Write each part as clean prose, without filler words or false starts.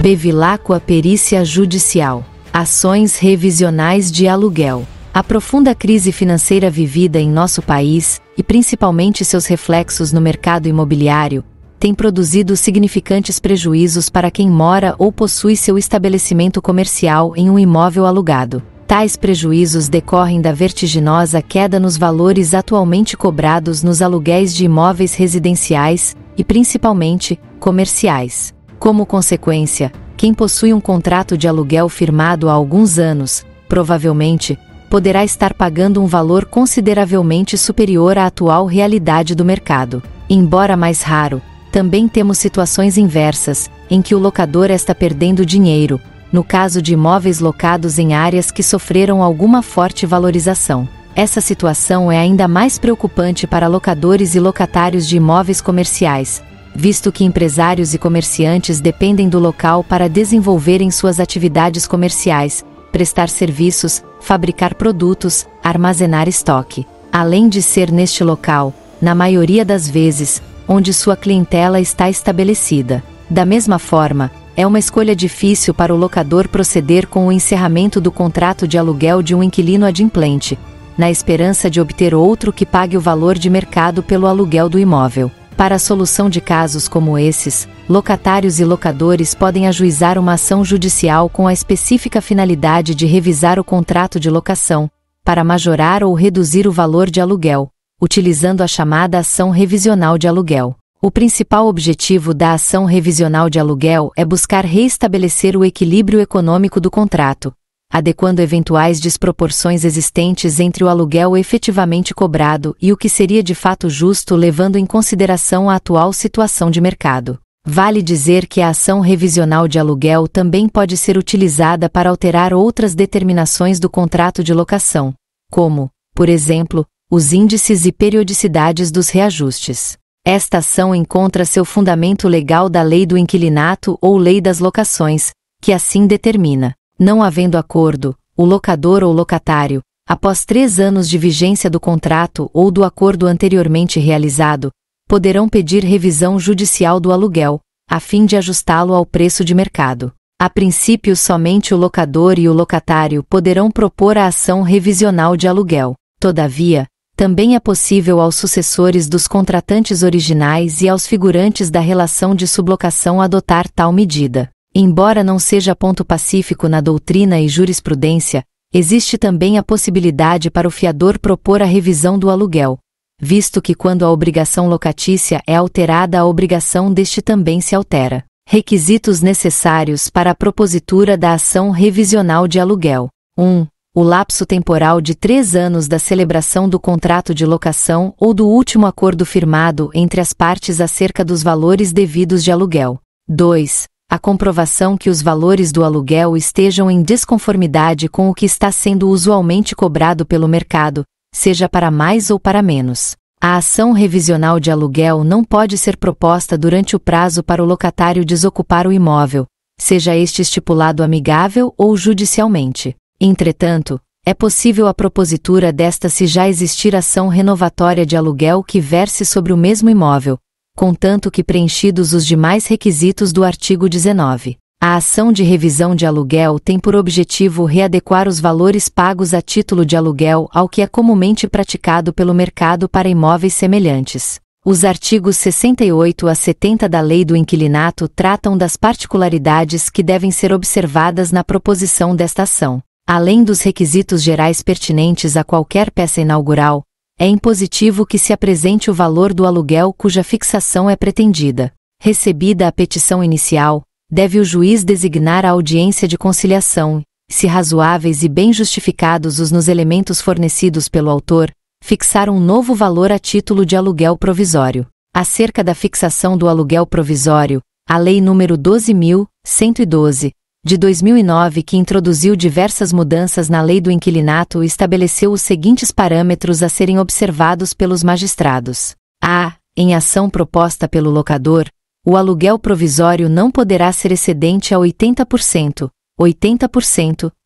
Bevilacqua Perícia Judicial. Ações revisionais de aluguel. A profunda crise financeira vivida em nosso país, e principalmente seus reflexos no mercado imobiliário, tem produzido significantes prejuízos para quem mora ou possui seu estabelecimento comercial em um imóvel alugado. Tais prejuízos decorrem da vertiginosa queda nos valores atualmente cobrados nos aluguéis de imóveis residenciais, e principalmente, comerciais. Como consequência, quem possui um contrato de aluguel firmado há alguns anos, provavelmente, poderá estar pagando um valor consideravelmente superior à atual realidade do mercado. Embora mais raro, também temos situações inversas, em que o locador está perdendo dinheiro, no caso de imóveis locados em áreas que sofreram alguma forte valorização. Essa situação é ainda mais preocupante para locadores e locatários de imóveis comerciais, visto que empresários e comerciantes dependem do local para desenvolverem suas atividades comerciais, prestar serviços, fabricar produtos, armazenar estoque. Além de ser neste local, na maioria das vezes, onde sua clientela está estabelecida. Da mesma forma, é uma escolha difícil para o locador proceder com o encerramento do contrato de aluguel de um inquilino adimplente, na esperança de obter outro que pague o valor de mercado pelo aluguel do imóvel. Para a solução de casos como esses, locatários e locadores podem ajuizar uma ação judicial com a específica finalidade de revisar o contrato de locação, para majorar ou reduzir o valor de aluguel, utilizando a chamada ação revisional de aluguel. O principal objetivo da ação revisional de aluguel é buscar reestabelecer o equilíbrio econômico do contrato, adequando eventuais desproporções existentes entre o aluguel efetivamente cobrado e o que seria de fato justo, levando em consideração a atual situação de mercado. Vale dizer que a ação revisional de aluguel também pode ser utilizada para alterar outras determinações do contrato de locação, como, por exemplo, os índices e periodicidades dos reajustes. Esta ação encontra seu fundamento legal da Lei do Inquilinato ou Lei das Locações, que assim determina: não havendo acordo, o locador ou locatário, após 3 anos de vigência do contrato ou do acordo anteriormente realizado, poderão pedir revisão judicial do aluguel, a fim de ajustá-lo ao preço de mercado. A princípio, somente o locador e o locatário poderão propor a ação revisional de aluguel. Todavia, também é possível aos sucessores dos contratantes originais e aos figurantes da relação de sublocação adotar tal medida. Embora não seja ponto pacífico na doutrina e jurisprudência, existe também a possibilidade para o fiador propor a revisão do aluguel, visto que quando a obrigação locatícia é alterada, a obrigação deste também se altera. Requisitos necessários para a propositura da ação revisional de aluguel. 1. O lapso temporal de 3 anos da celebração do contrato de locação ou do último acordo firmado entre as partes acerca dos valores devidos de aluguel. 2. A comprovação que os valores do aluguel estejam em desconformidade com o que está sendo usualmente cobrado pelo mercado, seja para mais ou para menos. A ação revisional de aluguel não pode ser proposta durante o prazo para o locatário desocupar o imóvel, seja este estipulado amigável ou judicialmente. Entretanto, é possível a propositura desta se já existir ação renovatória de aluguel que verse sobre o mesmo imóvel, contanto que preenchidos os demais requisitos do artigo 19. A ação de revisão de aluguel tem por objetivo readequar os valores pagos a título de aluguel ao que é comumente praticado pelo mercado para imóveis semelhantes. Os artigos 68 a 70 da Lei do Inquilinato tratam das particularidades que devem ser observadas na proposição desta ação. Além dos requisitos gerais pertinentes a qualquer peça inaugural, é impositivo que se apresente o valor do aluguel cuja fixação é pretendida. Recebida a petição inicial, deve o juiz designar a audiência de conciliação, se razoáveis e bem justificados nos elementos fornecidos pelo autor, fixar um novo valor a título de aluguel provisório. Acerca da fixação do aluguel provisório, a Lei nº 12.112, de 2009, que introduziu diversas mudanças na Lei do Inquilinato, estabeleceu os seguintes parâmetros a serem observados pelos magistrados. A. Em ação proposta pelo locador, o aluguel provisório não poderá ser excedente a 80%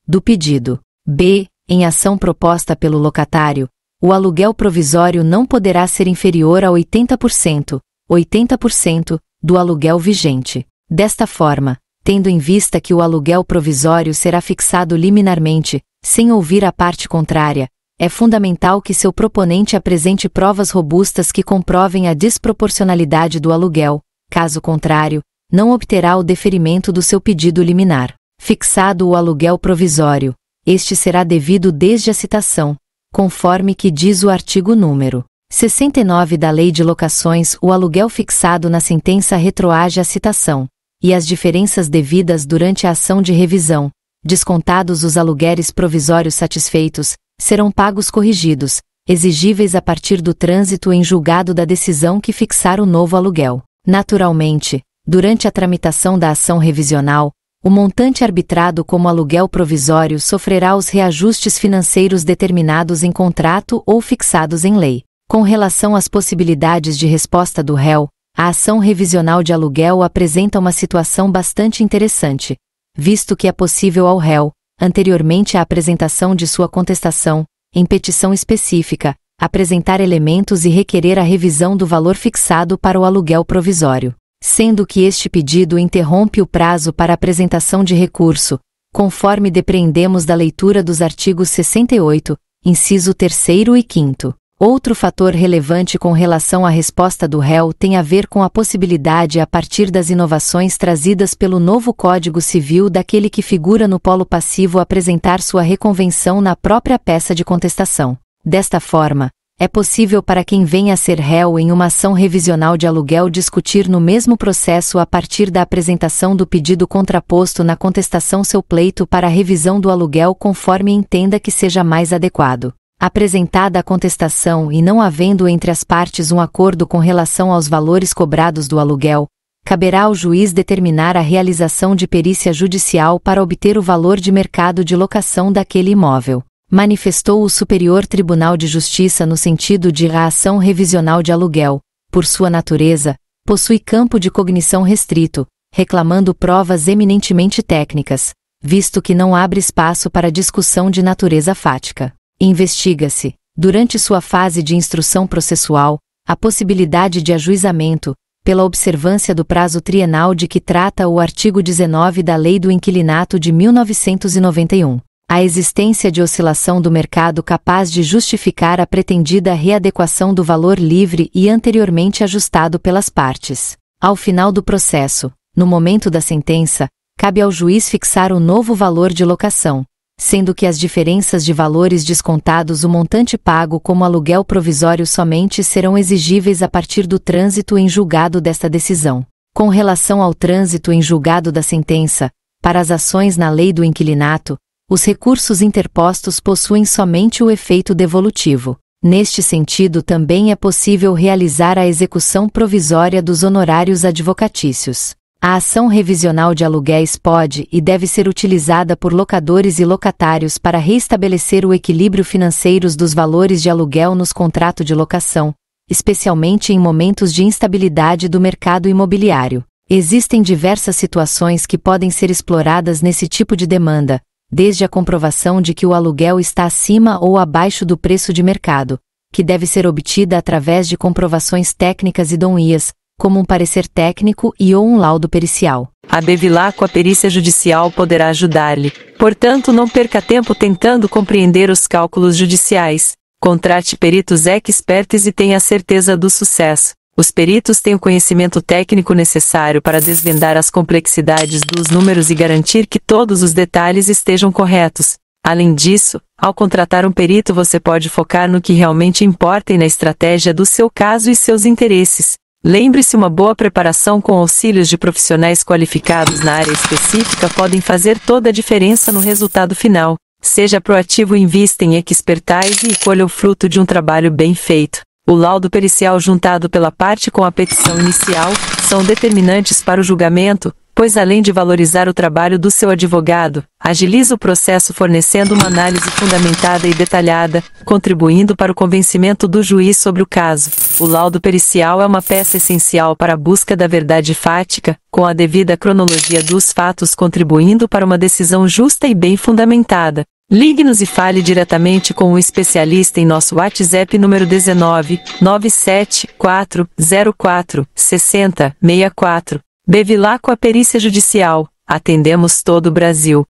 do pedido. B. Em ação proposta pelo locatário, o aluguel provisório não poderá ser inferior a 80% do aluguel vigente. Desta forma, Tendo em vista que o aluguel provisório será fixado liminarmente, sem ouvir a parte contrária, é fundamental que seu proponente apresente provas robustas que comprovem a desproporcionalidade do aluguel, caso contrário, não obterá o deferimento do seu pedido liminar. Fixado o aluguel provisório, este será devido desde a citação, conforme que diz o artigo número 69 da Lei de Locações. O aluguel fixado na sentença retroage à citação, e as diferenças devidas durante a ação de revisão, descontados os aluguéis provisórios satisfeitos, serão pagos corrigidos, exigíveis a partir do trânsito em julgado da decisão que fixar o novo aluguel. Naturalmente, durante a tramitação da ação revisional, o montante arbitrado como aluguel provisório sofrerá os reajustes financeiros determinados em contrato ou fixados em lei. Com relação às possibilidades de resposta do réu, a ação revisional de aluguel apresenta uma situação bastante interessante, visto que é possível ao réu, anteriormente à apresentação de sua contestação, em petição específica, apresentar elementos e requerer a revisão do valor fixado para o aluguel provisório, sendo que este pedido interrompe o prazo para apresentação de recurso, conforme depreendemos da leitura dos artigos 68, inciso 3º e 5º. Outro fator relevante com relação à resposta do réu tem a ver com a possibilidade a partir das inovações trazidas pelo novo Código Civil daquele que figura no polo passivo apresentar sua reconvenção na própria peça de contestação. Desta forma, é possível para quem venha a ser réu em uma ação revisional de aluguel discutir no mesmo processo a partir da apresentação do pedido contraposto na contestação seu pleito para a revisão do aluguel conforme entenda que seja mais adequado. Apresentada a contestação e não havendo entre as partes um acordo com relação aos valores cobrados do aluguel, caberá ao juiz determinar a realização de perícia judicial para obter o valor de mercado de locação daquele imóvel. Manifestou o Superior Tribunal de Justiça no sentido de a ação revisional de aluguel, por sua natureza, possui campo de cognição restrito, reclamando provas eminentemente técnicas, visto que não abre espaço para discussão de natureza fática. Investiga-se, durante sua fase de instrução processual, a possibilidade de ajuizamento, pela observância do prazo trienal de que trata o artigo 19 da Lei do Inquilinato de 1991. A existência de oscilação do mercado capaz de justificar a pretendida readequação do valor livre e anteriormente ajustado pelas partes. Ao final do processo, no momento da sentença, cabe ao juiz fixar o novo valor de locação, sendo que as diferenças de valores descontados o montante pago como aluguel provisório somente serão exigíveis a partir do trânsito em julgado desta decisão. Com relação ao trânsito em julgado da sentença, para as ações na lei do inquilinato, os recursos interpostos possuem somente o efeito devolutivo. Neste sentido também é possível realizar a execução provisória dos honorários advocatícios. A ação revisional de aluguéis pode e deve ser utilizada por locadores e locatários para reestabelecer o equilíbrio financeiro dos valores de aluguel nos contratos de locação, especialmente em momentos de instabilidade do mercado imobiliário. Existem diversas situações que podem ser exploradas nesse tipo de demanda, desde a comprovação de que o aluguel está acima ou abaixo do preço de mercado, que deve ser obtida através de comprovações técnicas idôneas, como um parecer técnico ou um laudo pericial. A Bevilacqua a perícia judicial poderá ajudar-lhe. Portanto, não perca tempo tentando compreender os cálculos judiciais. Contrate peritos expertos e tenha certeza do sucesso. Os peritos têm o conhecimento técnico necessário para desvendar as complexidades dos números e garantir que todos os detalhes estejam corretos. Além disso, ao contratar um perito você pode focar no que realmente importa e na estratégia do seu caso e seus interesses. Lembre-se, uma boa preparação com auxílios de profissionais qualificados na área específica podem fazer toda a diferença no resultado final. Seja proativo e invista em expertise e colha o fruto de um trabalho bem feito. O laudo pericial juntado pela parte com a petição inicial são determinantes para o julgamento, pois além de valorizar o trabalho do seu advogado, agiliza o processo fornecendo uma análise fundamentada e detalhada, contribuindo para o convencimento do juiz sobre o caso. O laudo pericial é uma peça essencial para a busca da verdade fática, com a devida cronologia dos fatos contribuindo para uma decisão justa e bem fundamentada. Ligue-nos e fale diretamente com um especialista em nosso WhatsApp número 19 97404 60 64. Bevilacqua a perícia judicial. Atendemos todo o Brasil.